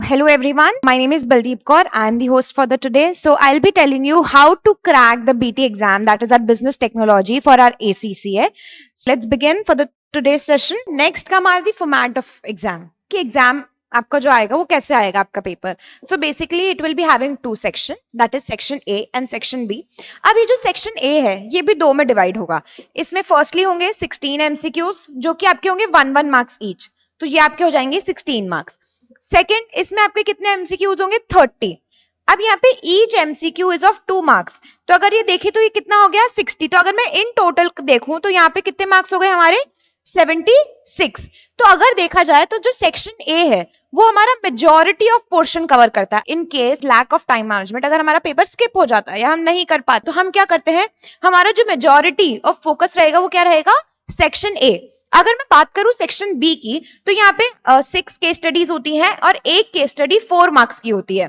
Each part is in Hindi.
Hello everyone, my name is Baldeep Kaur. I am the host for the today. So I'll be telling you how to crack the BT exam, that is our business technology for our ACCA. So let's begin for the today's session. Next का हमारा the format of exam. कि exam आपका जो आएगा वो कैसे आएगा आपका paper. So basically it will be having two section, that is section A and section B. अब ये जो section A है ये भी दो में divide होगा. इसमें firstly होंगे 16 MCQs जो कि आपके होंगे 1 marks each. तो ये आपके हो जाएंगे 16 मार्क्स. सेकेंड, इसमें आपके कितने एमसीक्यूज होंगे 30. अब यहाँ पे each MCQ is of 2 marks. तो अगर ये देखे तो ये कितना हो गया 60. तो अगर मैं इन टोटल देखूं तो यहाँ पे कितने मार्क्स हो गए हमारे 76. तो अगर देखा जाए तो जो सेक्शन ए है वो हमारा मेजॉरिटी ऑफ पोर्शन कवर करता है. In case lack of time management अगर हमारा पेपर स्किप हो जाता है या हम नहीं कर पाते तो हम क्या करते हैं, हमारा जो मेजॉरिटी ऑफ फोकस रहेगा वो क्या रहेगा सेक्शन ए. अगर मैं बात करूं सेक्शन बी की तो यहाँ पे 6 केस स्टडीज होती हैं और एक केस स्टडी 4 मार्क्स की होती है.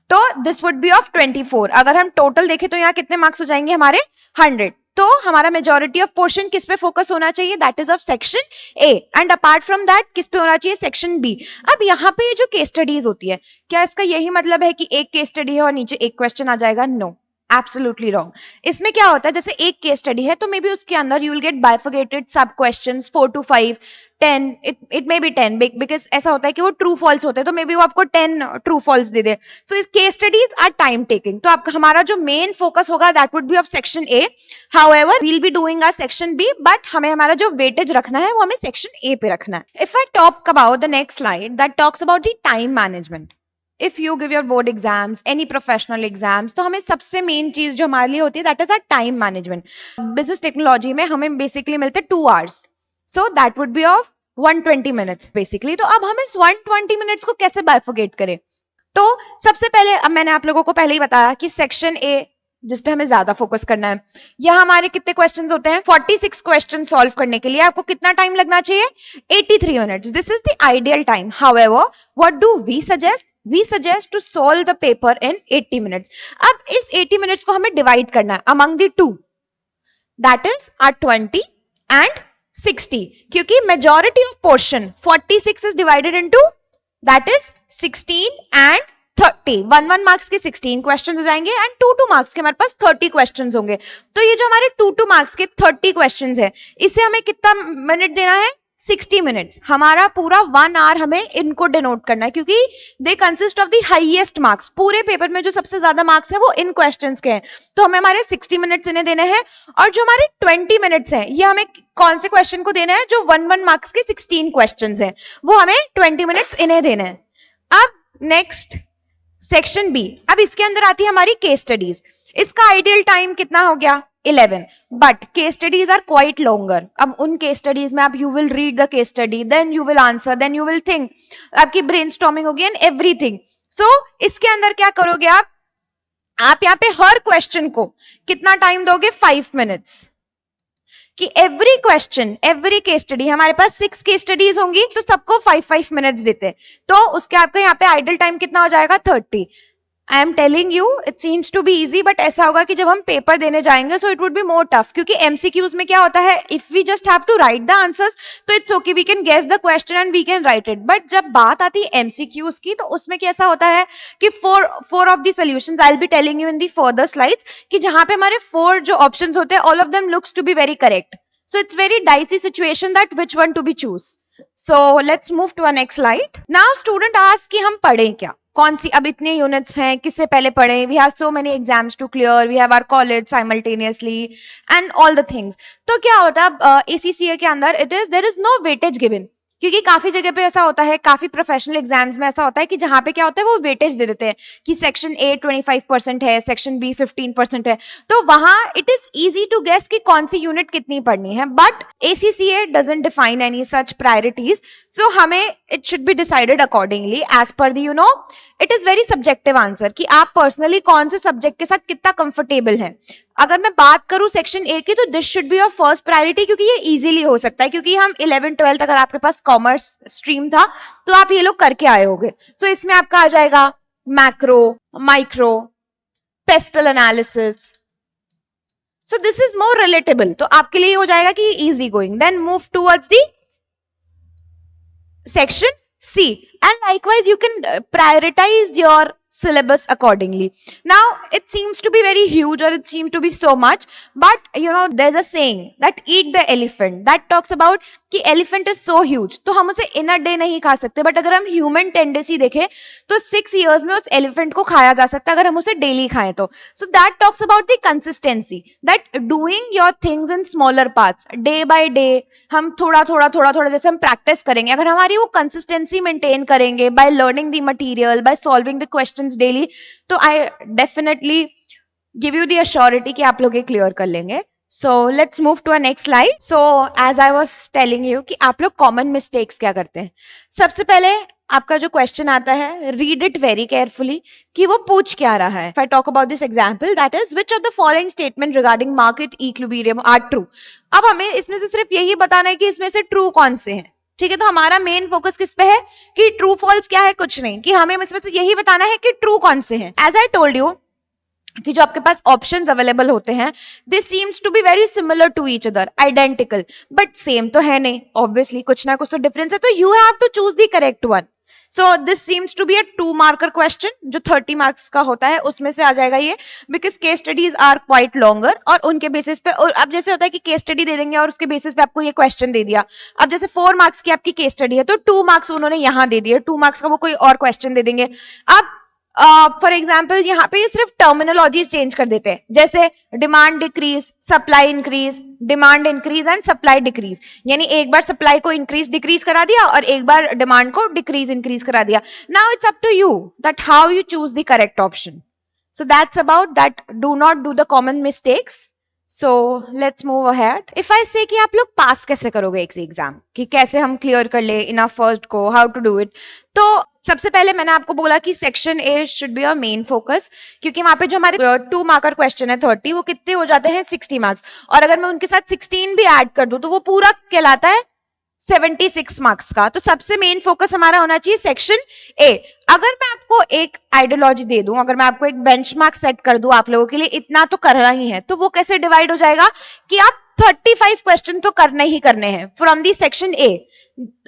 तो दिस वुड बी ऑफ 24. अगर हम टोटल देखें तो यहाँ कितने मार्क्स हो जाएंगे हमारे 100. तो हमारा मेजॉरिटी ऑफ पोर्शन किस पे फोकस होना चाहिए, that is of section A. And apart from that किस पे होना चाहिए, सेक्शन बी. अब यहाँ पे ये जो केस स्टडीज होती है, क्या इसका यही मतलब है कि एक केस स्टडी है और नीचे एक क्वेश्चन आ जाएगा? No, absolutely wrong. इसमें क्या होता है, जैसे एक केस स्टडी है तो मे बी उसके अंदर यू विल गेट बाइफर्केटेड सब questions 4 to 5, 10, it may be 10 because ऐसा होता है कि वो ट्रू फॉल्स होते हैं तो मे बी वो आपको 10 ट्रू फॉल्स दे दे. सो इस case studies are time taking. तो आपका हमारा जो मेन फोकस होगा that would be of section A. However we will be doing a section B, but हमें हमारा जो वेटेज रखना है वो हमें सेक्शन ए पे रखना है. If I talk about the next slide that talks about the time management. If you give your board exams, any professional exams, तो हमें सबसे मेन चीज जो हमारे लिए होती है that is a time management. Business technology में हमें बेसिकली मिलते हैं 2 hours. So that would be of 120 minutes basically. तो अब हम इस 120 minutes को कैसे बाइफर्केट करें? तो सबसे पहले, अब मैंने आप लोगों को पहले ही बताया कि सेक्शन ए जिस पे हमें ज्यादा फोकस करना है, यहाँ हमारे कितने क्वेश्चंस होते हैं 46 क्वेश्चन सॉल्व करने के लिए आपको कितना टाइम लगना चाहिए 83 minutes. This is the ideal time. However what do we suggest? We suggest to solve the paper in 80 minutes. अब इस 80 minutes को हमें डिवाइड करना है among the two, that is our 20 and 60. क्योंकि majority of portion 46 is divided into that is 16 and 30. 1 marks के 16 क्वेश्चन हो जाएंगे एंड 2 marks के हमारे पास 30 क्वेश्चन होंगे. तो ये जो हमारे 2 marks के 30 क्वेश्चन है इसे हमें कितना मिनट देना है 60 minutes. हमारा पूरा 1 hour हमें इनको डिनोट करना है क्योंकि they consist of the highest marks. पूरे पेपर में जो सबसे ज्यादा मार्क्स है वो इन क्वेश्चंस के हैं. तो हमें हमारे 60 minutes इन्हें देने हैं और जो हमारे 20 minutes हैं ये हमें कौन से क्वेश्चन को देना है, जो 1 मार्क्स के 16 क्वेश्चंस हैं वो हमें 20 minutes इन्हें देने हैं. अब नेक्स्ट सेक्शन बी. अब इसके अंदर आती है हमारी केस स्टडीज. इसका आइडियल टाइम कितना हो गया 11, but case studies are quite longer. अब उन केस स्टडीज में आप you will read the case study, then you will answer, then you will think, आपकी ब्रेनस्टॉर्मिंग होगी एंड एवरीथिंग. सो इसके अंदर क्या करोगे आप यहाँ पे हर क्वेश्चन को कितना टाइम दोगे 5 minutes. कि every question, every case study, हमारे पास 6 केस स्टडीज होंगी तो सबको 5 minutes देते हैं. तो उसके आपका यहाँ पे आइडल टाइम कितना हो जाएगा 30. I am telling you it seems to be easy, but ऐसा होगा कि जब हम पेपर देने जाएंगे so it would be more tough. क्योंकि एमसीक्यूज में क्या होता है, if we just have to write the answers तो it's okay, we can guess the question and we can write it. But जब बात आती है एमसीक्यूज की तो उसमें कैसा होता है कि four of the solutions I will be telling you in the further slides कि जहां पे हमारे 4 जो ऑप्शंस होते हैं all of them looks to be very correct. So it's very dicey situation that which one to be choose. So let's move to a next slide. Now student ask कि हम पढ़ें क्या, कौन सी, अब इतने यूनिट्स हैं किससे पहले पढ़े, we have so many exams to clear, we have our college simultaneously and all the things. तो क्या होता है एसीसीए के अंदर there is no weightage given. क्योंकि काफी जगह पे ऐसा होता है, काफी प्रोफेशनल एग्जाम्स में ऐसा होता है कि जहां पे क्या होता है वो वेटेज दे देते हैं कि सेक्शन ए 25% है, सेक्शन बी 15% है. तो वहां it is easy to guess कि कौन सी यूनिट कितनी पढ़नी है. But ACCA doesn't define any such priorities. So हमें it should be decided accordingly as per the it is very subjective answer कि आप पर्सनली कौन से सब्जेक्ट के साथ कितना कंफर्टेबल है. अगर मैं बात करूं सेक्शन ए की तो this should be your first priority क्योंकि ये इजीली हो सकता है. क्योंकि हम 11-12 अगर आपके पास कॉमर्स स्ट्रीम था तो आप ये लोग करके आए होंगे. तो इसमें आपका आ जाएगा macro, micro, PESTLE analysis. So this is more relatable. तो आपके लिए हो जाएगा कि easy going. Then move towards the section C. and likewise you can prioritize your syllabus accordingly. Now it seems to be very huge, or it seems to be so much, but there's a saying that eat the elephant, that talks about कि elephant is so huge, तो हम उसे in a day नहीं खा सकते, but अगर हम human tendency देखें तो 6 years में उस elephant को खाया जा सकता है अगर हम उसे daily खाएं तो. So that talks about the consistency, that doing your things in smaller parts, day by day हम थोड़ा थोड़ा जैसे हम practice करेंगे, अगर हमारी वो consistency maintain करेंगे by learning the material, by solving the questions daily, तो I definitely give you the assurity कि आप लोग ये clear कर लेंगे. So let's move to our next slide. So as I was telling you कि आप लोग common mistakes क्या करते हैं. सबसे पहले आपका जो क्वेश्चन आता है, read it very carefully कि वो पूछ क्या रहा है. If I talk about this example, that is which of the following statement regarding market equilibrium are true. अब हमें इसमें से सिर्फ यही बताना है कि इसमें से ट्रू कौन से हैं. ठीक है, तो हमारा मेन फोकस किस पे है कि ट्रू फॉल्स क्या है, कुछ नहीं, कि हमें इसमें से यही बताना है कि ट्रू कौन से हैं. एज आई टोल्ड यू कि जो आपके पास ऑप्शंस अवेलेबल होते हैं, they seems to be very similar to each other, identical, but same तो है नहीं, ऑब्वियसली कुछ ना कुछ तो डिफरेंस है, तो you have to choose the correct one. So this seems to be a 2 marker question जो 30 मार्क्स का होता है, उसमें से आ जाएगा ये, because case studies are quite longer, और उनके बेसिस पे, और अब जैसे होता है कि केस स्टडी दे देंगे और उसके बेसिस पे आपको ये क्वेश्चन दे दिया. अब जैसे 4 मार्क्स की आपकी केस स्टडी है तो 2 मार्क्स उन्होंने यहाँ दे दिए, 2 मार्क्स का वो कोई और क्वेश्चन दे देंगे. अब फॉर एग्जाम्पल यहाँ पे ये सिर्फ टर्मिनोलॉजीज चेंज कर देते हैं, जैसे demand decrease, supply increase, demand increase and supply decrease, यानी एक बार सप्लाई को इंक्रीज डिक्रीज करा दिया और एक बार डिमांड को डिक्रीज इंक्रीज करा दिया. Now it's up to you that how you choose the correct option. So that's about that. Do not do the common mistakes. So let's move ahead. If I say कि आप लोग पास कैसे करोगे एक एग्जाम, कि कैसे हम क्लियर कर ले इन फर्स्ट को, हाउ टू डू इट, तो सबसे पहले मैंने आपको बोला कि section A should be your main focus, क्योंकि वहां पे जो हमारे 2 मार्कर क्वेश्चन है 30, वो कितने हो जाते हैं 60 मार्क्स, और अगर मैं उनके साथ 16 भी ऐड कर दूं तो वो पूरा कहलाता है 76 मार्क्स का. तो सबसे मेन फोकस हमारा होना चाहिए सेक्शन ए. अगर मैं आपको एक आइडियोलॉजी दे दूं, अगर मैं आपको एक बेंचमार्क सेट कर दूं आप लोगों के लिए, इतना तो करना ही है, तो वो कैसे डिवाइड हो जाएगा कि आप 35 क्वेश्चन तो करने ही करने हैं from the section A.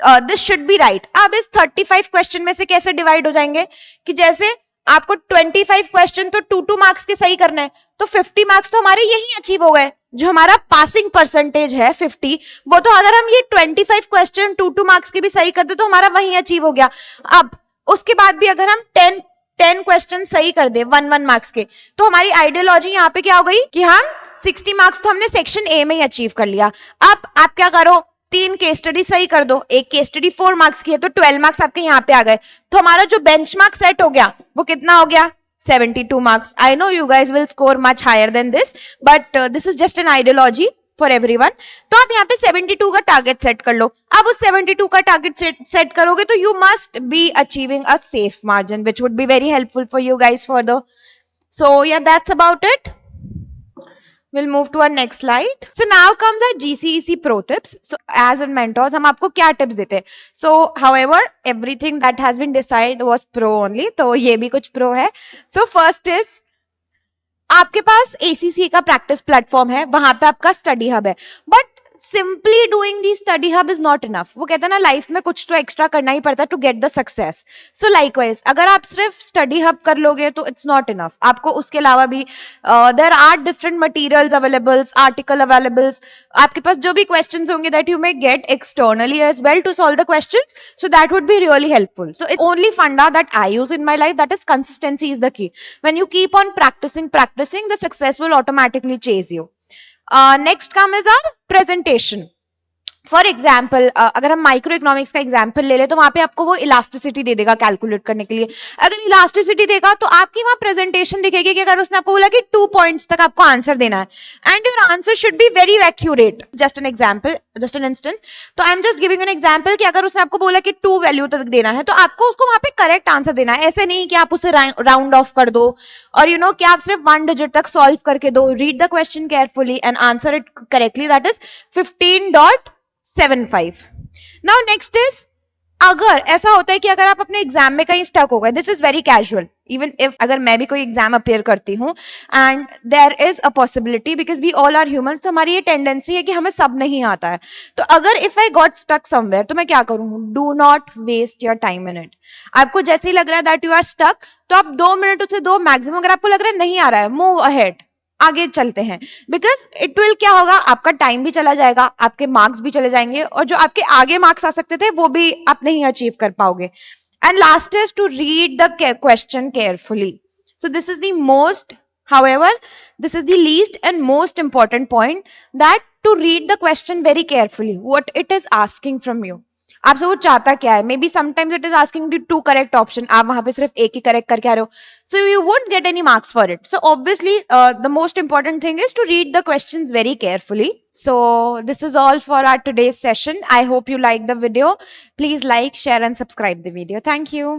This should be right. अब इस 35 क्वेश्चन में से कैसे डिवाइड हो जाएंगे कि जैसे आपको 25 क्वेश्चन तो 2 मार्क्स के सही करने हैं, तो 50 मार्क्स तो हमारे यही अचीव हो गए. जो हमारा पासिंग परसेंटेज है 50, वो तो अगर हम ये 25 क्वेश्चन 2 मार्क्स के भी सही कर दे तो हमारा वही अचीव हो गया. अब उसके बाद भी अगर हम 10 क्वेश्चन सही कर दे 1 मार्क्स के, तो हमारी आइडियोलॉजी यहाँ पे क्या हो गई कि हम 60 मार्क्स तो हमने सेक्शन ए में ही अचीव कर लिया. अब आप क्या करो, 3 केस स्टडी सही कर दो, एक केस स्टडी 4 मार्क्स की है तो 12 मार्क्स आपके यहाँ पे आ गए, तो हमारा जो बेंचमार्क सेट हो गया वो कितना हो गया 72 marks. I know you guys will score much higher than this, but this is just an ideology for everyone. तो आप यहाँ पे 72 का टारगेट सेट कर लो. अब उस 72 का टारगेट सेट करोगे तो you must be achieving a safe margin, which would be very helpful for you guys further. So yeah, that's about it. We'll move to our next slide. So now comes our GCEC pro tips. So as in mentors, हम आपको क्या tips देते हैं? So however, everything that has been decided was pro only. तो ये भी कुछ pro है. So first is, आपके पास ACCA का प्रैक्टिस प्लेटफॉर्म है, वहां पे आपका स्टडी हब है, but simply doing the study hub is not enough. वो कहते हैं ना, लाइफ में कुछ तो एक्स्ट्रा करना ही पड़ता है to get the success. So likewise अगर आप सिर्फ स्टडी हब कर लोगे तो इट्स नॉट इनफ. आपको उसके अलावा भी there are different materials availables, article availables. आपके पास जो भी क्वेश्चंस होंगे that you may get externally as well to solve the questions, so that would be really helpful. So it only funda that I use in my life, that is consistency is the key. When you keep on practising the success will automatically chase you. Next come is our presentation. For example अगर हम माइक्रो इकोनॉमिक्स का एग्जाम्पल ले ले तो वहां पे आपको वो इलास्टिसिटी दे देगा कैलकुलेट करने के लिए. अगर इलास्टिसिटी देगा तो आपकी वहां प्रेजेंटेशन दिखेगी कि अगर उसने आपको बोला कि 2 पॉइंट्स तक आपको आंसर देना है and your answer should be very accurate. Just an example, just an instance. तो I am just giving an example कि अगर उसने आपको बोला कि 2 वैल्यू तक देना है तो आपको उसको वहां पे करेक्ट आंसर देना है. ऐसे नहीं कि आप उसे राउंड ऑफ कर दो और कि आप सिर्फ 1 डिजिट तक सॉल्व करके दो. Read the question carefully and answer it correctly. That is 15.75. Now next is अगर ऐसा होता है कि अगर आप अपने एग्जाम में कहीं स्टक हो गए, this is very casual, even if अगर मैं भी कोई एग्जाम अपेयर करती हूँ and there is a possibility, because we all are humans, तो हमारी ये टेंडेंसी है कि हमें सब नहीं आता है। तो अगर if I got stuck somewhere, तो मैं क्या करूँ? Do not waste your time in it. आपको जैसे ही लग रहा है दैट यू आर स्टक, तो आप 2 मिनट उसे दो मैक्सिमम। अगर आपको लग रहा है नहीं आ रहा है, मूव अहेड, आगे चलते हैं। बिकॉज इट विल क्या होगा, आपका टाइम भी चला जाएगा, आपके मार्क्स भी चले जाएंगे, और जो आपके आगे मार्क्स आ सकते थे वो भी आप नहीं अचीव कर पाओगे। And last is to read the question carefully. So this is the most, however, this is the least and most important point, that to read the question very carefully, what it is asking from you। आपसे वो चाहता क्या है? May be sometimes it is asking the 2 correct option, आप वहां पे सिर्फ एक ही करेक्ट करके आ रहे हो, so you won't get any marks for it. So obviously the most important thing is to read the questions very carefully. So this is all for our today's session. I hope you like the video. Please like, share and subscribe the video. Thank you.